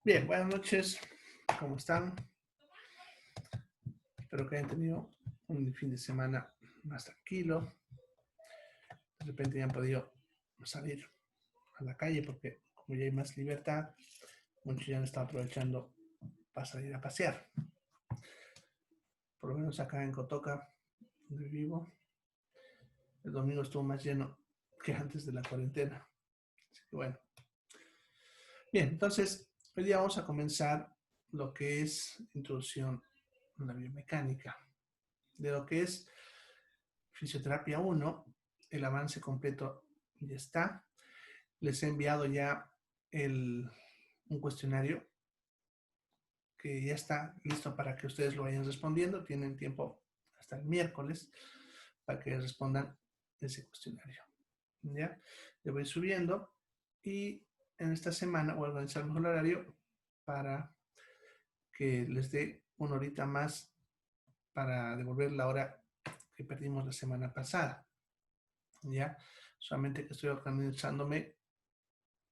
Bien, buenas noches. ¿Cómo están? Espero que hayan tenido un fin de semana más tranquilo. De repente hayan podido salir a la calle porque como ya hay más libertad, muchos ya han estado aprovechando para salir a pasear. Por lo menos acá en Cotoca, donde vivo, el domingo estuvo más lleno que antes de la cuarentena. Así que bueno. Bien, entonces hoy día vamos a comenzar lo que es introducción a la biomecánica, de lo que es fisioterapia 1, el avance completo ya está. Les he enviado ya un cuestionario que ya está listo para que ustedes lo vayan respondiendo. Tienen tiempo hasta el miércoles para que respondan ese cuestionario. ¿Ya? Le voy subiendo y en esta semana voy a organizar mejor el horario para que les dé una horita más para devolver la hora que perdimos la semana pasada. ¿Ya? Solamente que estoy organizándome,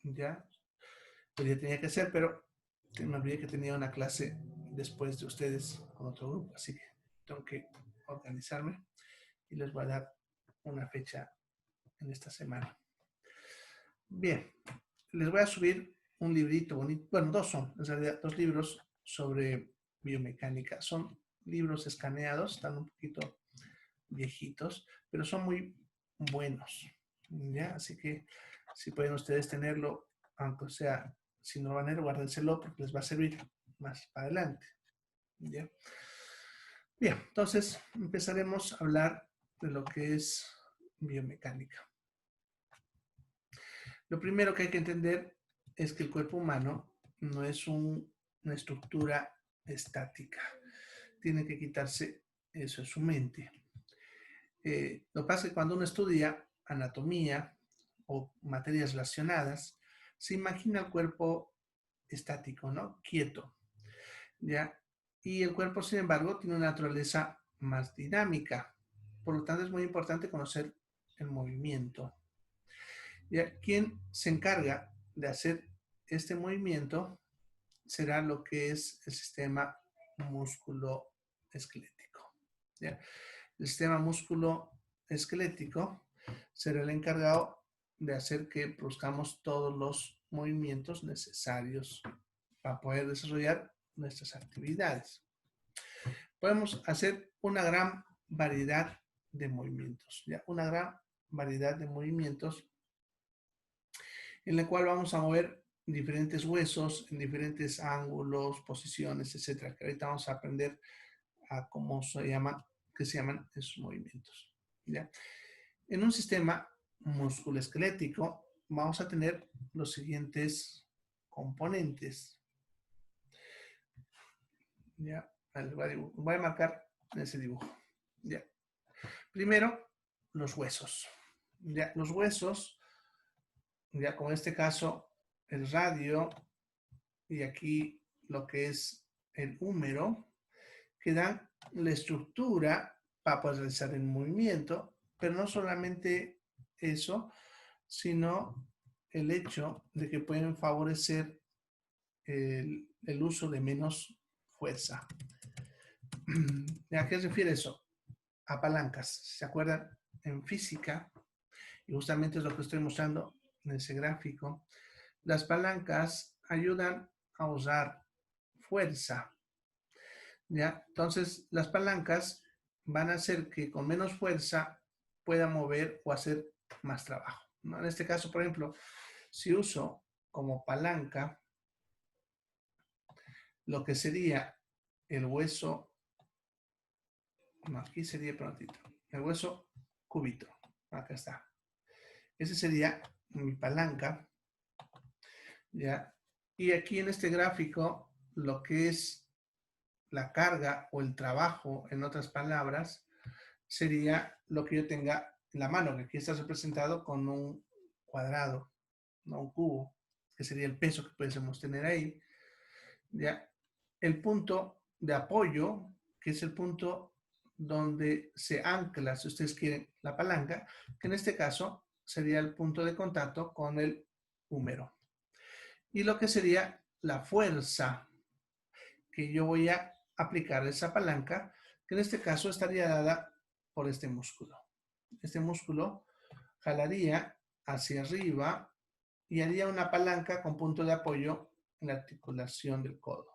ya, pues ya tenía que hacer, pero me olvidé que tenía una clase después de ustedes con otro grupo, así que tengo que organizarme y les voy a dar una fecha en esta semana. Bien, les voy a subir un librito bonito, bueno, dos son, en realidad, dos libros sobre biomecánica. Son libros escaneados, están un poquito viejitos, pero son muy buenos, ¿ya? Así que si pueden ustedes tenerlo, aunque sea, si no lo van a leer, guárdenselo porque les va a servir más para adelante, ¿ya? Bien, entonces empezaremos a hablar de lo que es biomecánica. Lo primero que hay que entender es que el cuerpo humano no es una estructura estática. Tiene que quitarse eso de su mente. Lo que pasa es que cuando uno estudia anatomía o materias relacionadas, se imagina el cuerpo estático, ¿no? Quieto, ¿ya? Y el cuerpo, sin embargo, tiene una naturaleza más dinámica. Por lo tanto, es muy importante conocer el movimiento. ¿Ya? Quien se encarga de hacer este movimiento será lo que es el sistema músculo-esquelético. ¿Ya? El sistema músculo-esquelético será el encargado de hacer que produzcamos todos los movimientos necesarios para poder desarrollar nuestras actividades. Podemos hacer una gran variedad de movimientos, ¿ya? Una gran variedad de movimientos en la cual vamos a mover diferentes huesos, en diferentes ángulos, posiciones, etcétera, que ahorita vamos a aprender a cómo se llaman, que se llaman esos movimientos. ¿Ya? En un sistema musculoesquelético vamos a tener los siguientes componentes. ¿Ya? Voy a marcar en ese dibujo. ¿Ya? Primero, los huesos. ¿Ya? Los huesos, ya como en este caso, el radio y aquí lo que es el húmero, que dan la estructura para poder realizar el movimiento, pero no solamente eso, sino el hecho de que pueden favorecer el uso de menos fuerza. ¿A qué se refiere eso? A palancas. ¿Se acuerdan? En física, y justamente es lo que estoy mostrando en ese gráfico, las palancas ayudan a usar fuerza. ¿Ya? Entonces, las palancas van a hacer que con menos fuerza pueda mover o hacer más trabajo, ¿no? En este caso, por ejemplo, si uso como palanca lo que sería el hueso, no, aquí sería prontito, el hueso cúbito, acá está. Ese sería mi palanca, ¿ya? Y aquí en este gráfico, lo que es la carga o el trabajo, en otras palabras, sería lo que yo tenga en la mano, que aquí está representado con un cuadrado, no un cubo, que sería el peso que podemos tener ahí. ¿Ya? El punto de apoyo, que es el punto donde se ancla, si ustedes quieren, la palanca, que en este caso sería el punto de contacto con el húmero. Y lo que sería la fuerza que yo voy a aplicar a esa palanca, que en este caso estaría dada por este músculo. Este músculo jalaría hacia arriba y haría una palanca con punto de apoyo en la articulación del codo.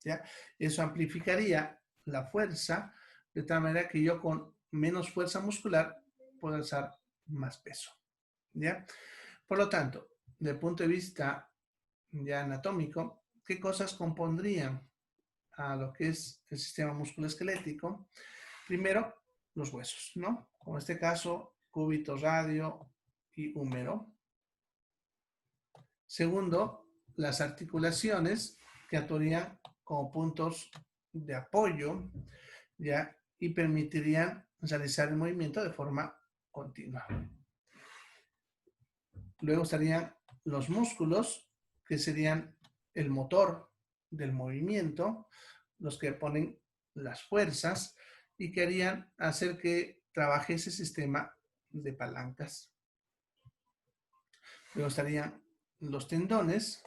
¿Ya? Eso amplificaría la fuerza de tal manera que yo con menos fuerza muscular puedo alzar más peso. ¿Ya? Por lo tanto, desde el punto de vista ya anatómico, ¿qué cosas compondrían a lo que es el sistema musculoesquelético? Primero, los huesos, ¿no? Como en este caso, cúbito, radio y húmero. Segundo, las articulaciones que actuarían como puntos de apoyo, ¿ya? Y permitirían realizar el movimiento de forma continua. Luego estarían los músculos, que serían el motor del movimiento, los que ponen las fuerzas y que harían hacer que trabaje ese sistema de palancas. Luego estarían los tendones,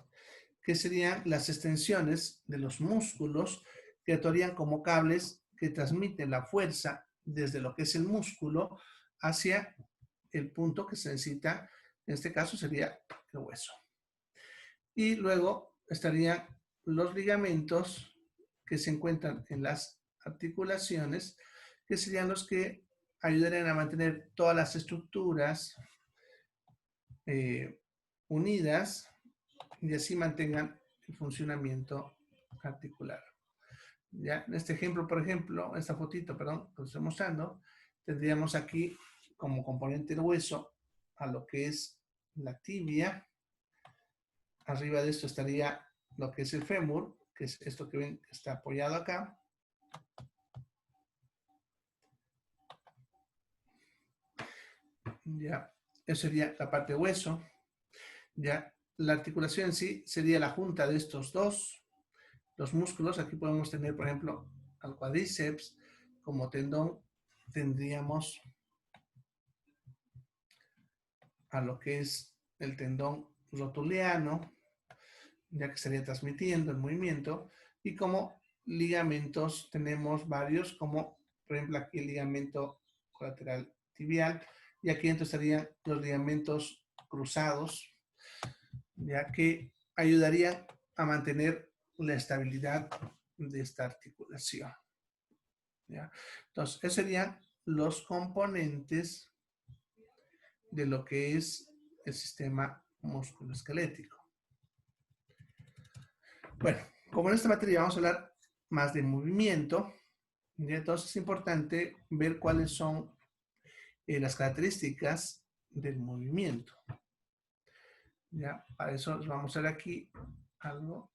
que serían las extensiones de los músculos que actuarían como cables que transmiten la fuerza desde lo que es el músculo hacia el punto que se necesita, en este caso sería el hueso. Y luego estarían los ligamentos que se encuentran en las articulaciones, que serían los que ayudarían a mantener todas las estructuras unidas y así mantengan el funcionamiento articular. Ya, en este ejemplo, por ejemplo, esta fotito, perdón, que os estoy mostrando, tendríamos aquí como componente del hueso a lo que es la tibia. Arriba de esto estaría lo que es el fémur, que es esto que ven que está apoyado acá. Ya, eso sería la parte de hueso. Ya, la articulación en sí sería la junta de estos dos. Los músculos, aquí podemos tener, por ejemplo, al cuádriceps como tendón, tendríamos a lo que es el tendón rotuliano, ya que estaría transmitiendo el movimiento, y como ligamentos tenemos varios, como por ejemplo aquí el ligamento colateral tibial, y aquí dentro estarían los ligamentos cruzados, ya que ayudarían a mantener la estabilidad de esta articulación. ¿Ya? Entonces, esos serían los componentes de lo que es el sistema musculoesquelético. Bueno, como en esta materia vamos a hablar más de movimiento, ¿ya? Entonces es importante ver cuáles son las características del movimiento. ¿Ya? Para eso vamos a ver aquí algo.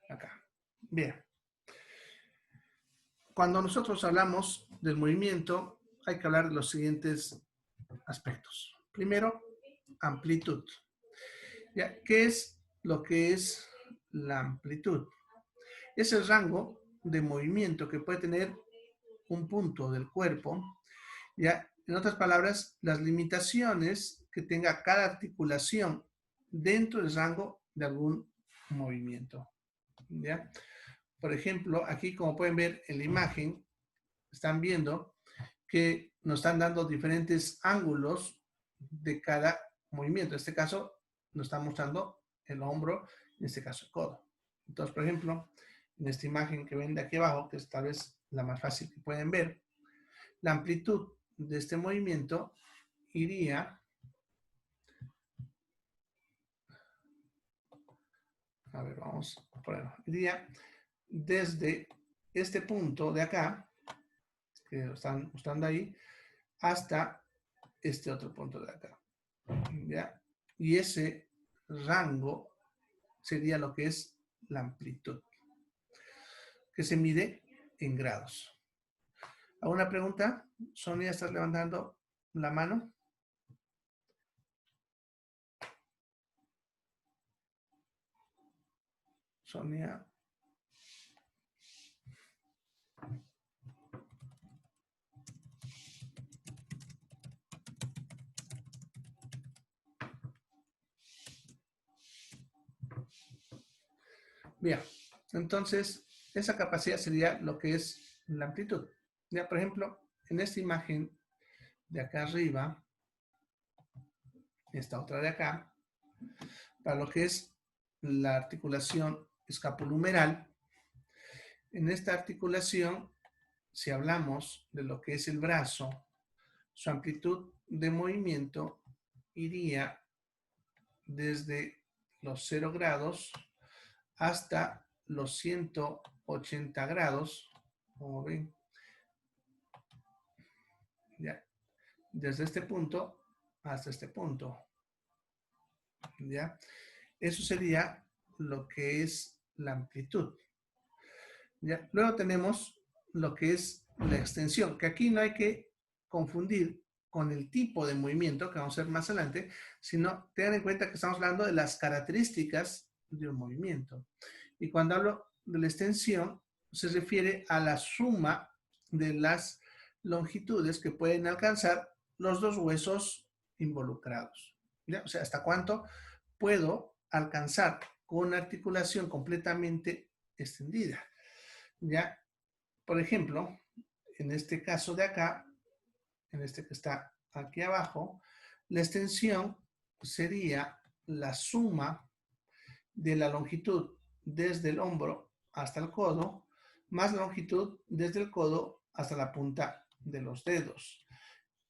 Acá. Bien. Cuando nosotros hablamos del movimiento, hay que hablar de los siguientes aspectos. Primero, amplitud. ¿Ya? ¿Qué es lo que es la amplitud? Es el rango de movimiento que puede tener un punto del cuerpo. ¿Ya? En otras palabras, las limitaciones que tenga cada articulación dentro del rango de algún movimiento. ¿Ya? Por ejemplo, aquí como pueden ver en la imagen, están viendo que nos están dando diferentes ángulos de cada movimiento. En este caso, nos está mostrando el hombro, en este caso el codo. Entonces, por ejemplo, en esta imagen que ven de aquí abajo, que es tal vez la más fácil que pueden ver, la amplitud de este movimiento iría, a ver, vamos a ponerlo, iría desde este punto de acá, que están mostrando ahí, hasta este otro punto de acá. ¿Ya? Y ese rango sería lo que es la amplitud, que se mide en grados. ¿Alguna pregunta? Sonia, ¿estás levantando la mano? Sonia. Bien, entonces esa capacidad sería lo que es la amplitud. Ya, por ejemplo, en esta imagen de acá arriba, esta otra de acá, para lo que es la articulación escapulumeral, en esta articulación, si hablamos de lo que es el brazo, su amplitud de movimiento iría desde los 0 grados hasta los 180 grados, como ven, ya, desde este punto hasta este punto, ya. Eso sería lo que es la amplitud. ¿Ya? Luego tenemos lo que es la extensión, que aquí no hay que confundir con el tipo de movimiento que vamos a ver más adelante, sino tengan en cuenta que estamos hablando de las características de un movimiento. Y cuando hablo de la extensión, se refiere a la suma de las longitudes que pueden alcanzar los dos huesos involucrados. ¿Ya? O sea, hasta cuánto puedo alcanzar con una articulación completamente extendida. ¿Ya? Por ejemplo, en este caso de acá, en este que está aquí abajo, la extensión sería la suma de la longitud desde el hombro hasta el codo, más la longitud desde el codo hasta la punta de los dedos.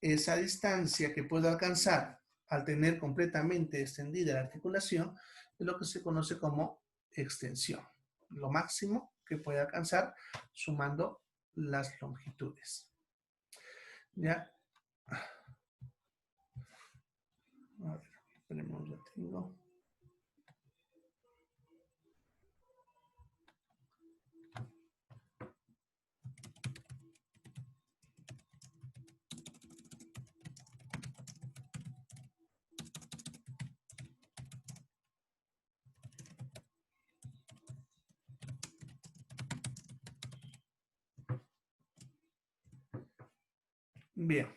Esa distancia que puedo alcanzar al tener completamente extendida la articulación es lo que se conoce como extensión. Lo máximo que puede alcanzar sumando las longitudes. ¿Ya? A ver, esperemos, ya tengo. Bien.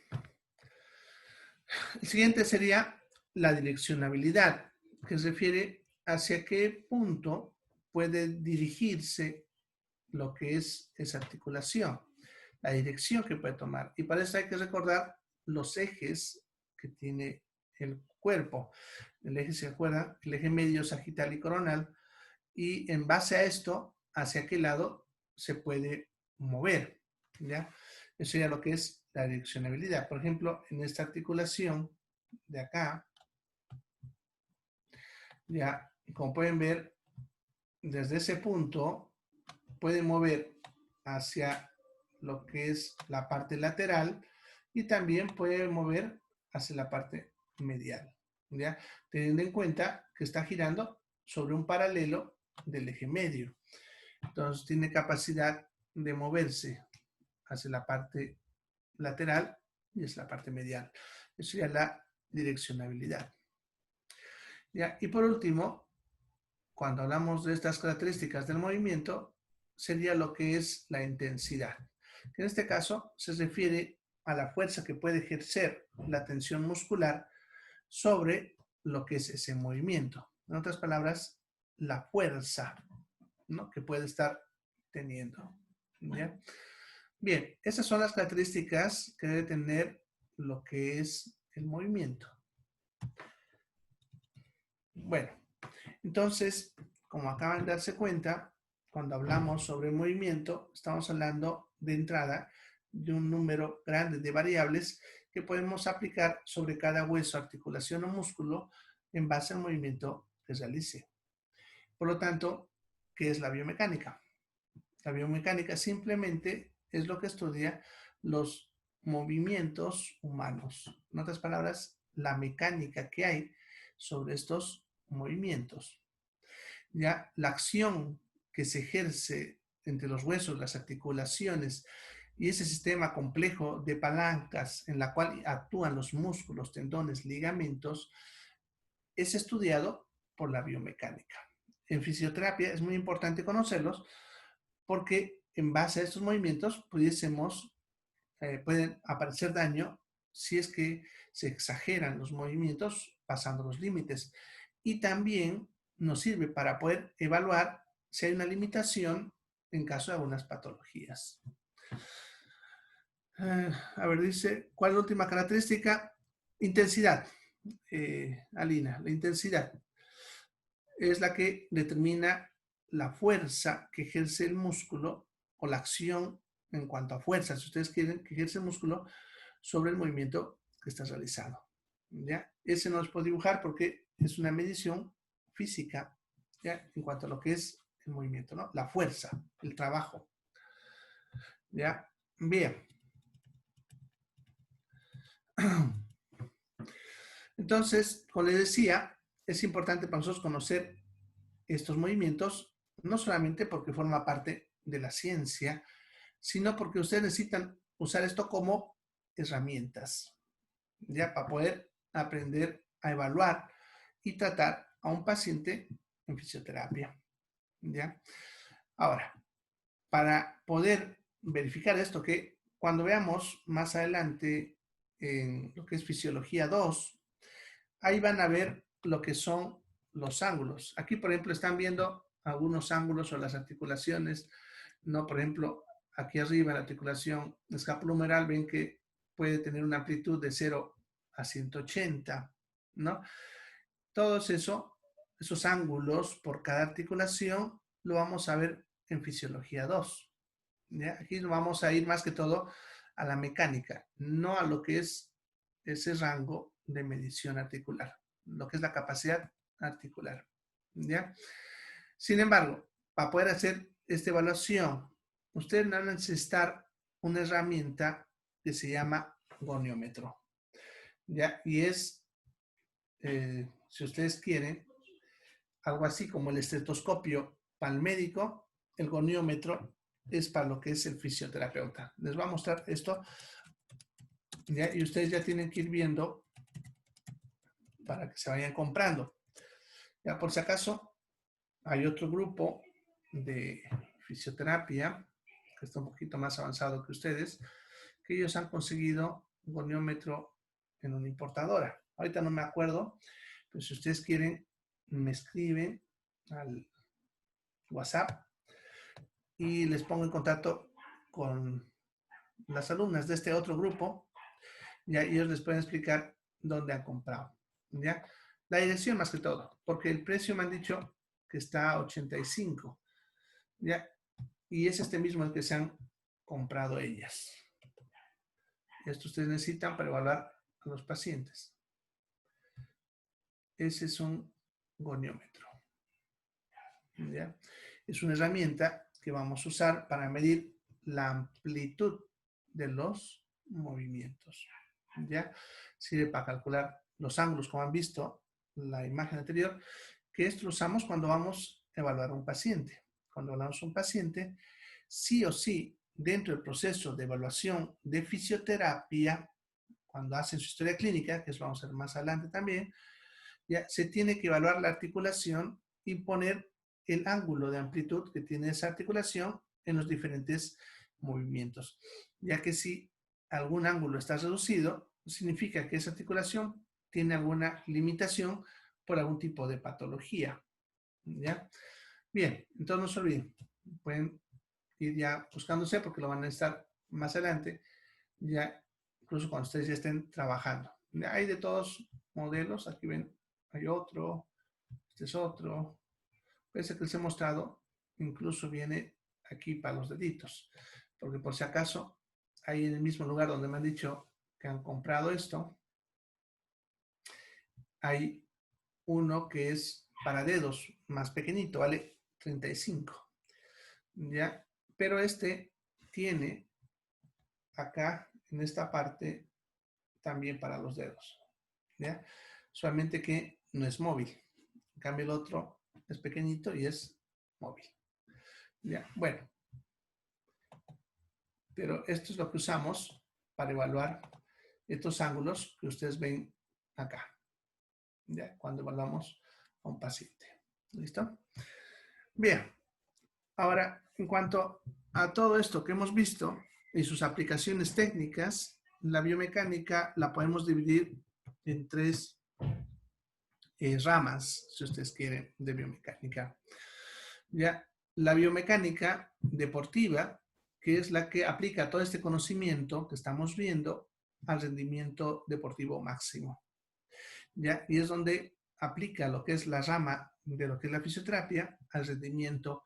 El siguiente sería la direccionabilidad, que se refiere hacia qué punto puede dirigirse lo que es esa articulación, la dirección que puede tomar. Y para eso hay que recordar los ejes que tiene el cuerpo. El eje, ¿se acuerdan? El eje medio, sagital y coronal. Y en base a esto, hacia qué lado se puede mover. ¿Ya? Eso ya lo que es la direccionabilidad. Por ejemplo, en esta articulación de acá, Ya, como pueden ver, desde ese punto puede mover hacia lo que es la parte lateral y también puede mover hacia la parte medial, ¿ya? Teniendo en cuenta que está girando sobre un paralelo del eje medio. Entonces tiene capacidad de moverse hacia la parte lateral y hacia la parte medial. Eso ya es la direccionabilidad. ¿Ya? Y por último, cuando hablamos de estas características del movimiento, sería lo que es la intensidad. En este caso se refiere a la fuerza que puede ejercer la tensión muscular sobre lo que es ese movimiento. En otras palabras, la fuerza, ¿no?, que puede estar teniendo. ¿Ya? Bien, esas son las características que debe tener lo que es el movimiento. Bueno, entonces, como acaban de darse cuenta, cuando hablamos sobre movimiento, estamos hablando de entrada de un número grande de variables que podemos aplicar sobre cada hueso, articulación o músculo en base al movimiento que realice. Por lo tanto, ¿qué es la biomecánica? La biomecánica simplemente es lo que estudia los movimientos humanos. En otras palabras, la mecánica que hay sobre estos movimientos. Ya la acción que se ejerce entre los huesos, las articulaciones y ese sistema complejo de palancas en la cual actúan los músculos, tendones, ligamentos, es estudiado por la biomecánica. En fisioterapia es muy importante conocerlos porque en base a estos movimientos pueden aparecer daño si es que se exageran los movimientos pasando los límites. Y también nos sirve para poder evaluar si hay una limitación en caso de algunas patologías. A ver, dice, ¿cuál es la última característica? Intensidad. Alina, la intensidad es la que determina la fuerza que ejerce el músculo o la acción en cuanto a fuerza, si ustedes quieren, que ejerce el músculo sobre el movimiento que está realizado. ¿Ya? Ese no los puedo dibujar porque es una medición física, ¿ya?, en cuanto a lo que es el movimiento, ¿no? La fuerza, el trabajo. ¿Ya? Bien. Entonces, como les decía, es importante para nosotros conocer estos movimientos, no solamente porque forma parte de la ciencia, sino porque ustedes necesitan usar esto como herramientas, ya, para poder aprender a evaluar y tratar a un paciente en fisioterapia, ¿ya? Ahora, para poder verificar esto, que cuando veamos más adelante en lo que es fisiología 2, ahí van a ver lo que son los ángulos. Aquí, por ejemplo, están viendo algunos ángulos o las articulaciones, ¿no? Por ejemplo, aquí arriba la articulación escapulohumeral, ven que puede tener una amplitud de 0 a 180, ¿no? Todos esos ángulos por cada articulación lo vamos a ver en fisiología 2. ¿Ya? Aquí vamos a ir más que todo a la mecánica, no a lo que es ese rango de medición articular, lo que es la capacidad articular. ¿Ya? Sin embargo, para poder hacer esta evaluación, ustedes van a necesitar una herramienta que se llama goniómetro. ¿Ya? Y es, si ustedes quieren, algo así como el estetoscopio para el médico, el goniómetro es para lo que es el fisioterapeuta. Les voy a mostrar esto, ¿ya? Y ustedes ya tienen que ir viendo para que se vayan comprando. Ya, por si acaso, hay otro grupo de fisioterapia que está un poquito más avanzado que ustedes, que ellos han conseguido un goniómetro en una importadora. Ahorita no me acuerdo, pero si ustedes quieren, me escriben al WhatsApp y les pongo en contacto con las alumnas de este otro grupo, ya ellos les pueden explicar dónde han comprado, ya. La dirección más que todo, porque el precio me han dicho que está a 85, ya, y es este mismo el que se han comprado ellas. Esto ustedes necesitan para evaluar a los pacientes. Ese es un goniómetro. ¿Ya? Es una herramienta que vamos a usar para medir la amplitud de los movimientos. ¿Ya? Sirve para calcular los ángulos, como han visto en la imagen anterior, que esto lo usamos cuando vamos a evaluar a un paciente. Cuando evaluamos a un paciente, sí o sí, dentro del proceso de evaluación de fisioterapia, cuando hacen su historia clínica, que eso vamos a ver más adelante también, ya se tiene que evaluar la articulación y poner el ángulo de amplitud que tiene esa articulación en los diferentes movimientos. Ya que si algún ángulo está reducido, significa que esa articulación tiene alguna limitación por algún tipo de patología. ¿Ya? Bien, entonces no se olviden, pueden ir ya buscándose porque lo van a necesitar más adelante, ya incluso cuando ustedes ya estén trabajando. Hay de todos modelos, aquí ven, hay otro, este es otro. Ese que les he mostrado incluso viene aquí para los deditos, porque por si acaso, ahí en el mismo lugar donde me han dicho que han comprado esto, hay uno que es para dedos más pequeñito, vale 35. ¿Ya? Pero este tiene acá en esta parte también para los dedos. ¿Ya? Solamente que no es móvil. En cambio el otro es pequeñito y es móvil. ¿Ya? Bueno, pero esto es lo que usamos para evaluar estos ángulos que ustedes ven acá. ¿Ya? Cuando evaluamos a un paciente. ¿Listo? Bien. Ahora, en cuanto a todo esto que hemos visto y sus aplicaciones técnicas, la biomecánica la podemos dividir en tres ramas, si ustedes quieren, de biomecánica. Ya, la biomecánica deportiva, que es la que aplica todo este conocimiento que estamos viendo al rendimiento deportivo máximo. ¿Ya? Y es donde aplica lo que es la rama de lo que es la fisioterapia al rendimiento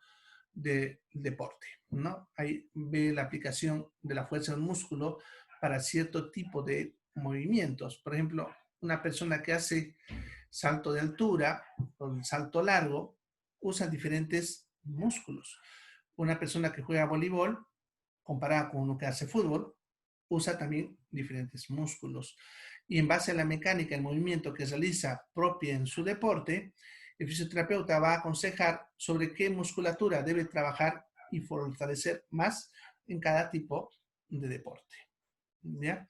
del deporte, ¿no? Ahí ve la aplicación de la fuerza del músculo para cierto tipo de movimientos. Por ejemplo, una persona que hace salto de altura o salto largo usa diferentes músculos. Una persona que juega voleibol, comparada con uno que hace fútbol, usa también diferentes músculos. Y en base a la mecánica, el movimiento que realiza propia en su deporte, el fisioterapeuta va a aconsejar sobre qué musculatura debe trabajar y fortalecer más en cada tipo de deporte. ¿Ya?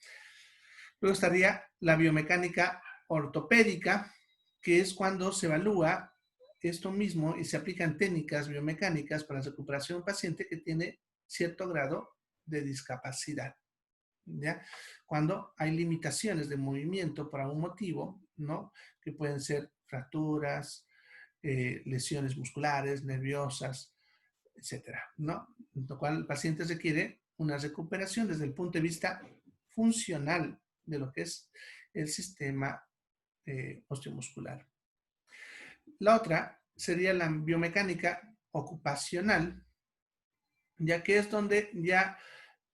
Luego estaría la biomecánica ortopédica, que es cuando se evalúa esto mismo y se aplican técnicas biomecánicas para la recuperación de un paciente que tiene cierto grado de discapacidad. ¿Ya? Cuando hay limitaciones de movimiento por algún motivo, ¿no? Que pueden ser fracturas, lesiones musculares, nerviosas, etcétera, ¿no? Lo cual el paciente requiere una recuperación desde el punto de vista funcional de lo que es el sistema osteomuscular. La otra sería la biomecánica ocupacional, ya que es donde ya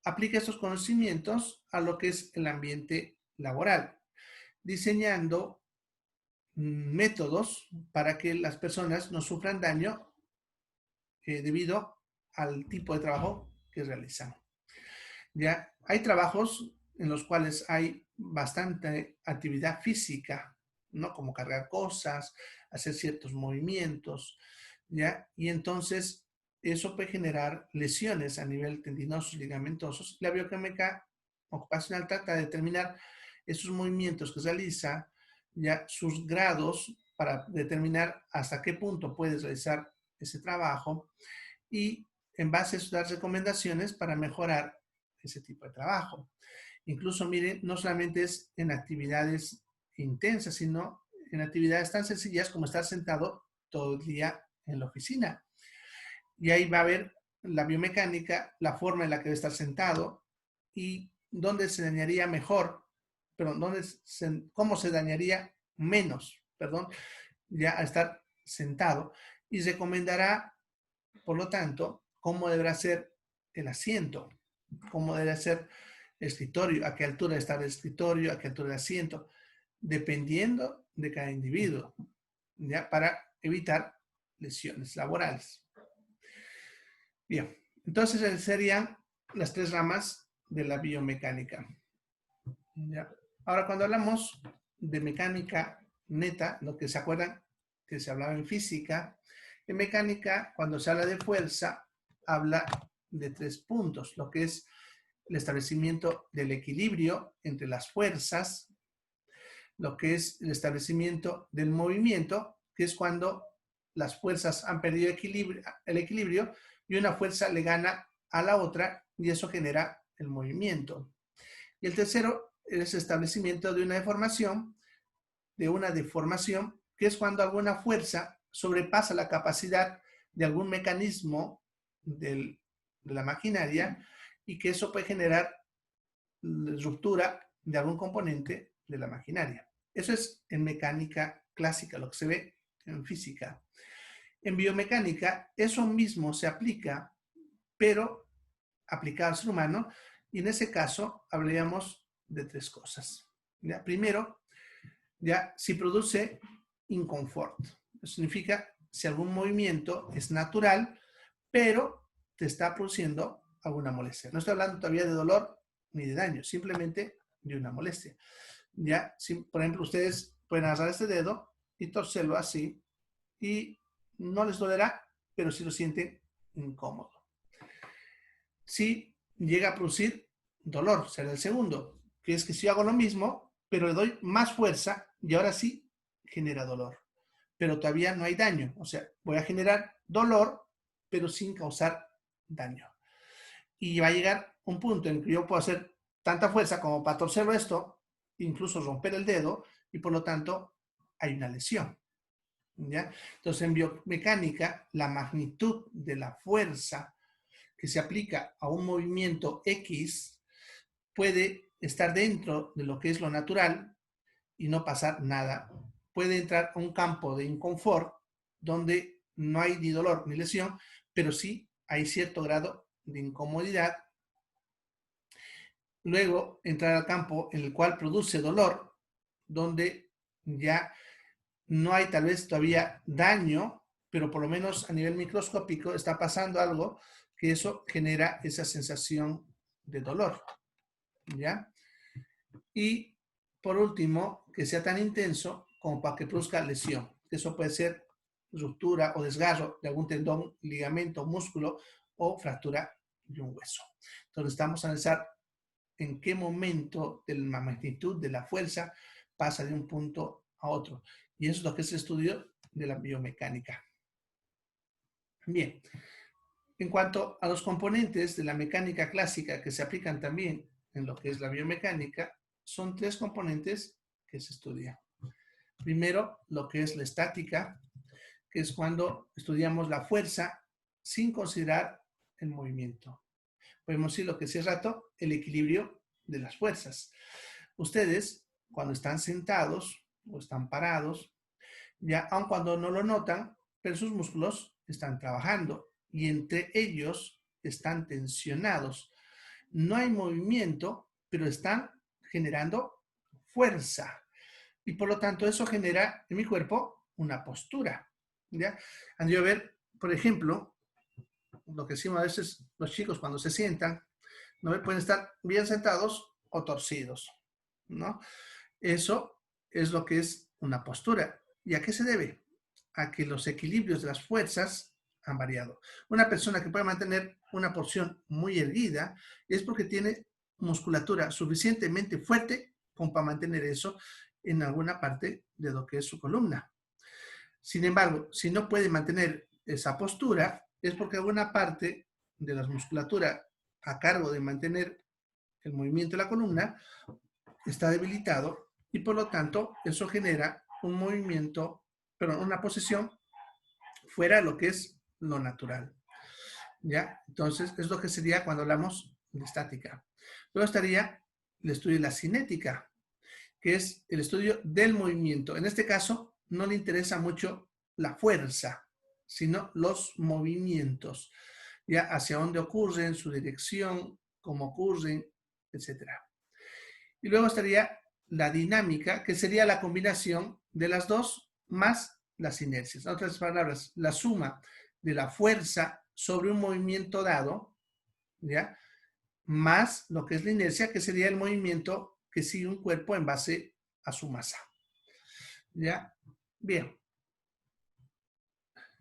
aplica estos conocimientos a lo que es el ambiente laboral, diseñando métodos para que las personas no sufran daño debido al tipo de trabajo que realizan. Ya hay trabajos en los cuales hay bastante actividad física, ¿no? Como cargar cosas, hacer ciertos movimientos, ¿ya? Y entonces eso puede generar lesiones a nivel tendinosos, ligamentosos. La bioquímica ocupacional trata de determinar esos movimientos que realiza, ya sus grados para determinar hasta qué punto puedes realizar ese trabajo y en base a eso dar recomendaciones para mejorar ese tipo de trabajo. Incluso, miren, no solamente es en actividades intensas, sino en actividades tan sencillas como estar sentado todo el día en la oficina. Y ahí va a ver la biomecánica, la forma en la que debe estar sentado y dónde se dañaría mejor, perdón, cómo se dañaría menos, perdón, ya a estar sentado. Y recomendará, por lo tanto, cómo deberá ser el asiento, cómo deberá ser el escritorio, a qué altura debe estar el escritorio, a qué altura el asiento, dependiendo de cada individuo. ¿ya? Para evitar lesiones laborales. Bien, entonces esas serían las 3 ramas de la biomecánica. ¿Ya? Ahora, cuando hablamos de mecánica neta, lo que se acuerdan que se hablaba en física, en mecánica, cuando se habla de fuerza, habla de 3 puntos, lo que es el establecimiento del equilibrio entre las fuerzas, lo que es el establecimiento del movimiento, que es cuando las fuerzas han perdido el equilibrio y una fuerza le gana a la otra y eso genera el movimiento. Y el tercero es el establecimiento de una deformación, que es cuando alguna fuerza sobrepasa la capacidad de algún mecanismo de la maquinaria y que eso puede generar ruptura de algún componente de la maquinaria. Eso es en mecánica clásica, lo que se ve en física. En biomecánica, eso mismo se aplica, pero aplicado al ser humano, y en ese caso hablaríamos de 3 cosas. ¿Ya? Primero, ya si produce inconfort. Eso significa si algún movimiento es natural, pero te está produciendo alguna molestia. No estoy hablando todavía de dolor ni de daño, simplemente de una molestia. Ya, si, por ejemplo, ustedes pueden agarrar este dedo y torcerlo así y no les dolerá, pero sí lo sienten incómodo. Si llega a producir dolor, será el segundo, que es que si yo hago lo mismo, pero le doy más fuerza y ahora sí genera dolor. Pero todavía no hay daño. O sea, voy a generar dolor, pero sin causar daño. Y va a llegar un punto en que yo puedo hacer tanta fuerza como para torcerlo esto, incluso romper el dedo, y por lo tanto hay una lesión. ¿Ya? Entonces, en biomecánica, la magnitud de la fuerza que se aplica a un movimiento X puede estar dentro de lo que es lo natural y no pasar nada. Puede entrar a un campo de inconfort donde no hay ni dolor ni lesión, pero sí hay cierto grado de incomodidad. Luego entrar al campo en el cual produce dolor, donde ya no hay tal vez todavía daño, pero por lo menos a nivel microscópico está pasando algo que eso genera esa sensación de dolor. ¿Ya? Y por último, que sea tan intenso como para que produzca lesión. Eso puede ser ruptura o desgarro de algún tendón, ligamento, músculo o fractura de un hueso. Entonces estamos a analizar en qué momento de la magnitud de la fuerza pasa de un punto a otro. Y eso es lo que es el estudio de la biomecánica. Bien, en cuanto a los componentes de la mecánica clásica que se aplican también en lo que es la biomecánica, son 3 componentes que se estudian. Primero, lo que es la estática, que es cuando estudiamos la fuerza sin considerar el movimiento. Podemos decir lo que hace rato, el equilibrio de las fuerzas. Ustedes, cuando están sentados o están parados, ya aun cuando no lo notan, pero sus músculos están trabajando y entre ellos están tensionados. No hay movimiento, pero están generando fuerza. Y por lo tanto eso genera en mi cuerpo una postura. ¿Ya? Han de ver, por ejemplo, lo que decimos a veces los chicos cuando se sientan, ¿no? Pueden estar bien sentados o torcidos, ¿no? Eso es lo que es una postura. ¿Y a qué se debe? A que los equilibrios de las fuerzas han variado. Una persona que puede mantener una porción muy erguida es porque tiene musculatura suficientemente fuerte como para mantener eso en alguna parte de lo que es su columna. Sin embargo, si no puede mantener esa postura, es porque alguna parte de la musculatura a cargo de mantener el movimiento de la columna está debilitado y por lo tanto eso genera un movimiento, una posición fuera de lo que es lo natural. ¿Ya? Entonces, es lo que sería cuando hablamos de estática. Luego estaría el estudio de la cinética, que es el estudio del movimiento. En este caso, no le interesa mucho la fuerza, sino los movimientos, ya hacia dónde ocurren, su dirección, cómo ocurren, etc. Y luego estaría la dinámica, que sería la combinación de las dos, más las inercias. En otras palabras, la suma de la fuerza sobre un movimiento dado, ¿ya? Más lo que es la inercia, que sería el movimiento que sigue un cuerpo en base a su masa. ¿Ya? Bien.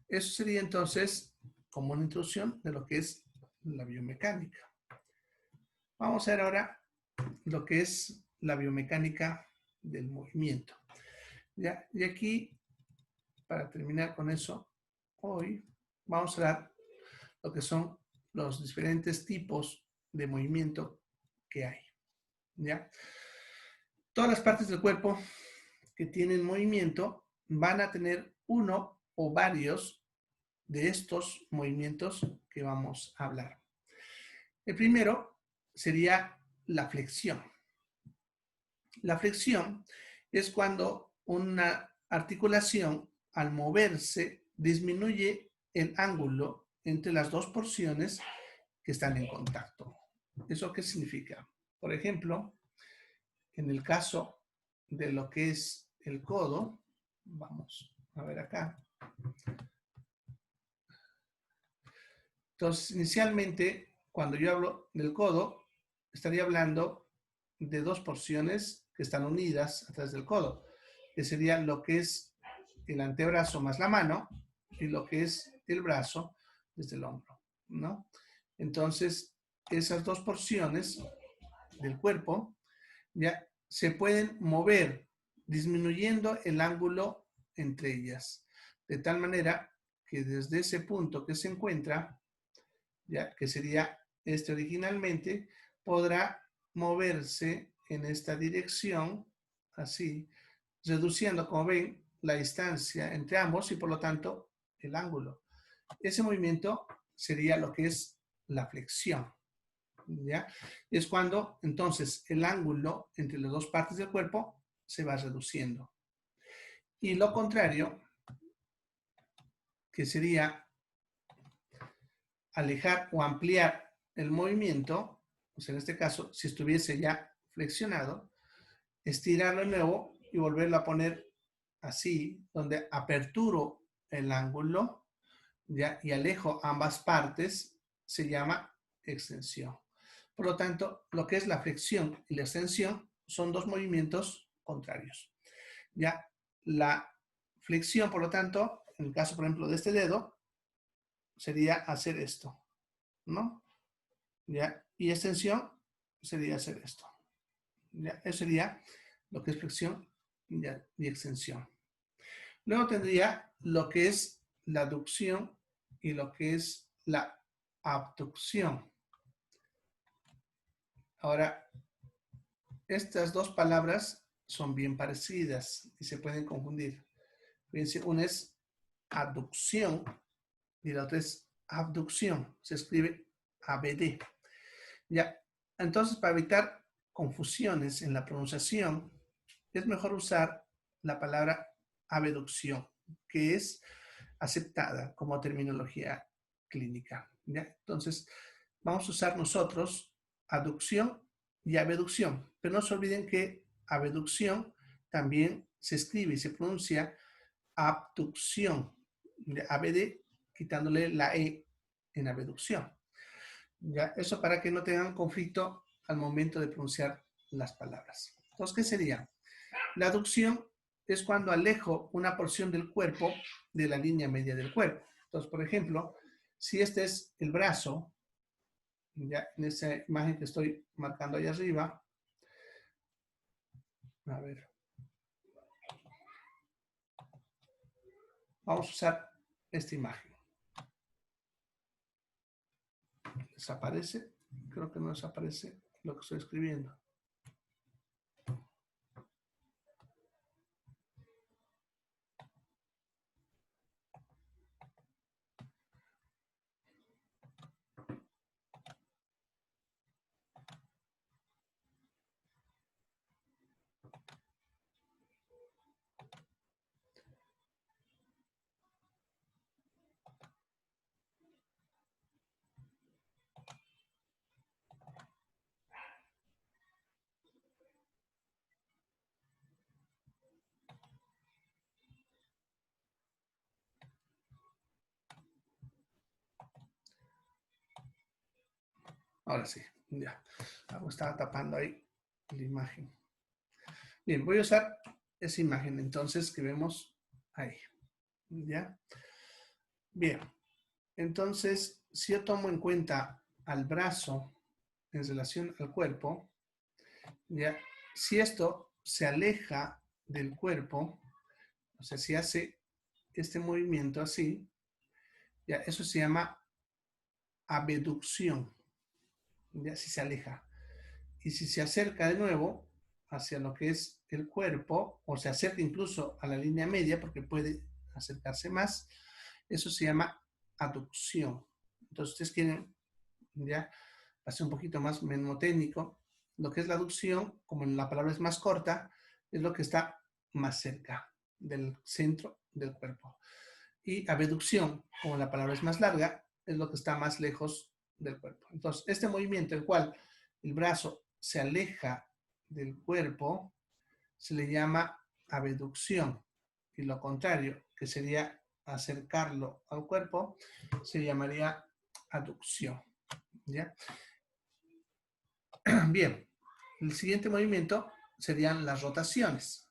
Eso sería entonces como una introducción de lo que es la biomecánica. Vamos a ver ahora lo que es la biomecánica del movimiento. ¿Ya? Y aquí, para terminar con eso, hoy vamos a dar lo que son los diferentes tipos de movimiento que hay. ¿Ya? Todas las partes del cuerpo que tienen movimiento van a tener uno o varios de estos movimientos que vamos a hablar. El primero sería la flexión. La flexión es cuando una articulación al moverse disminuye el ángulo entre las dos porciones que están en contacto. ¿Eso qué significa? Por ejemplo, en el caso de lo que es el codo, vamos a ver acá. Entonces, inicialmente, cuando yo hablo del codo, estaría hablando de dos porciones que están unidas a través del codo, que sería lo que es el antebrazo más la mano y lo que es el brazo desde el hombro, ¿no? Entonces, esas dos porciones del cuerpo ya se pueden mover disminuyendo el ángulo entre ellas, de tal manera que desde ese punto que se encuentra, ya que sería este originalmente, podrá moverse en esta dirección, así, reduciendo, como ven, la distancia entre ambos y por lo tanto el ángulo. Ese movimiento sería lo que es la flexión. ¿Ya? Es cuando entonces el ángulo entre las dos partes del cuerpo se va reduciendo. Y lo contrario, que sería alejar o ampliar el movimiento, pues en este caso, si estuviese ya flexionado, estirarlo de nuevo y volverlo a poner así, donde aperturo el ángulo, ¿ya? Y alejo ambas partes, se llama extensión. Por lo tanto, lo que es la flexión y la extensión son dos movimientos contrarios. Ya la flexión, por lo tanto, en el caso, por ejemplo, de este dedo, sería hacer esto, ¿no? ¿Ya? Y extensión sería hacer esto. ¿Ya? Eso sería lo que es flexión y extensión. Luego tendría lo que es la aducción y lo que es la abducción. Ahora, estas dos palabras son bien parecidas y se pueden confundir. Fíjense, una es aducción y la otra es abducción. Se escribe ABD. Ya, entonces para evitar confusiones en la pronunciación, es mejor usar la palabra abducción, que es aceptada como terminología clínica. ¿Ya? Entonces, vamos a usar nosotros aducción y abducción, pero no se olviden que abducción también se escribe y se pronuncia abducción, ABD, quitándole la E en abducción. ¿Ya? Eso para que no tengan conflicto al momento de pronunciar las palabras. Entonces, ¿qué sería? La aducción es cuando alejo una porción del cuerpo de la línea media del cuerpo. Entonces, por ejemplo, si este es el brazo, ya en esa imagen que estoy marcando ahí arriba, a ver, vamos a usar esta imagen. ¿Desaparece? Creo que no desaparece lo que estoy escribiendo. Ahora sí, ya. Algo estaba tapando ahí la imagen. Bien, voy a usar esa imagen entonces que vemos ahí. ¿Ya? Bien, entonces, si yo tomo en cuenta al brazo en relación al cuerpo, ¿ya? Si esto se aleja del cuerpo, o sea, si hace este movimiento así, ya, eso se llama abducción, ya, si se aleja. Y si se acerca de nuevo hacia lo que es el cuerpo, o se acerca incluso a la línea media, porque puede acercarse más, eso se llama aducción. Entonces, ustedes quieren, ya, hacer un poquito más mnemotécnico, lo que es la aducción, como la palabra es más corta, es lo que está más cerca del centro del cuerpo. Y abducción, como la palabra es más larga, es lo que está más lejos del cuerpo. Entonces, este movimiento, el cual el brazo se aleja del cuerpo, se le llama abducción. Y lo contrario, que sería acercarlo al cuerpo, se llamaría aducción. ¿Ya? Bien, el siguiente movimiento serían las rotaciones,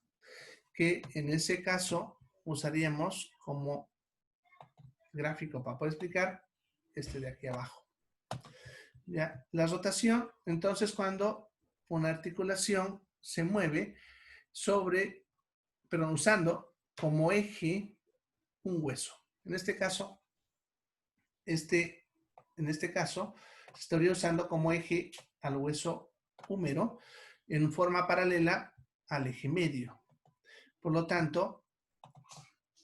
que en ese caso usaríamos como gráfico para poder explicar este de aquí abajo. ¿Ya? La rotación, entonces, cuando una articulación se mueve sobre, pero usando como eje un hueso. En este caso, en este caso, estaría usando como eje al hueso húmero en forma paralela al eje medio. Por lo tanto,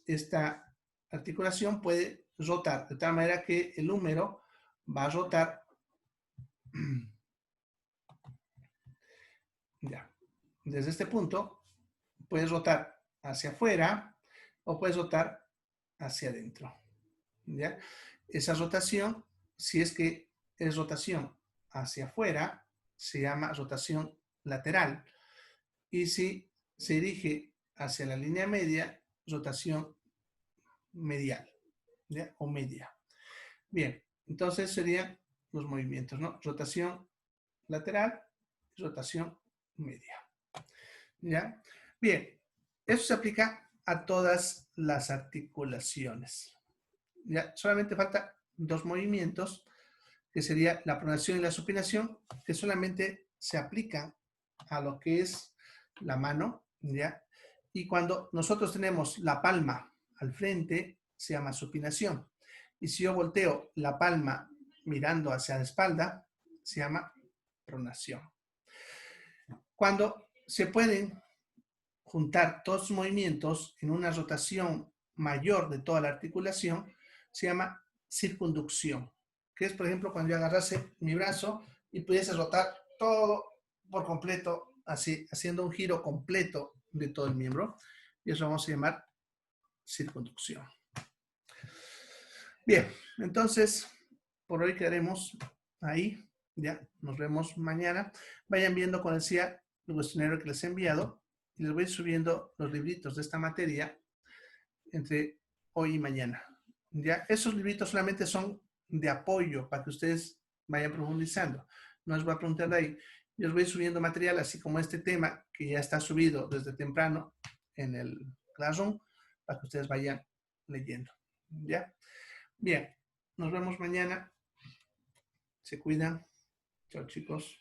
esta articulación puede rotar de tal manera que el húmero va a rotar ya. Desde este punto, puedes rotar hacia afuera o puedes rotar hacia adentro. ¿Ya? Esa rotación, si es que es rotación hacia afuera, se llama rotación lateral. Y si se dirige hacia la línea media, rotación medial, ¿ya? O media. Bien, entonces serían los movimientos, ¿no? Rotación lateral, rotación media. ¿Ya? Bien, eso se aplica a todas las articulaciones. Ya, solamente falta dos movimientos, que sería la pronación y la supinación, que solamente se aplican a lo que es la mano, ¿ya? Y cuando nosotros tenemos la palma al frente, se llama supinación. Y si yo volteo la palma mirando hacia la espalda, se llama pronación. Cuando se pueden juntar todos los movimientos en una rotación mayor de toda la articulación, se llama circunducción, que es, por ejemplo, cuando yo agarrase mi brazo y pudiese rotar todo por completo, así, haciendo un giro completo de todo el miembro, y eso vamos a llamar circunducción. Bien, entonces, por hoy quedaremos ahí, ya, nos vemos mañana. Vayan viendo, como decía, el cuestionario que les he enviado, y les voy subiendo los libritos de esta materia entre hoy y mañana. ¿Ya? Esos libritos solamente son de apoyo para que ustedes vayan profundizando. No les voy a preguntar de ahí. Yo les voy subiendo material, así como este tema que ya está subido desde temprano en el Classroom, para que ustedes vayan leyendo. ¿Ya? Bien, nos vemos mañana. Se cuidan. Chao, chicos.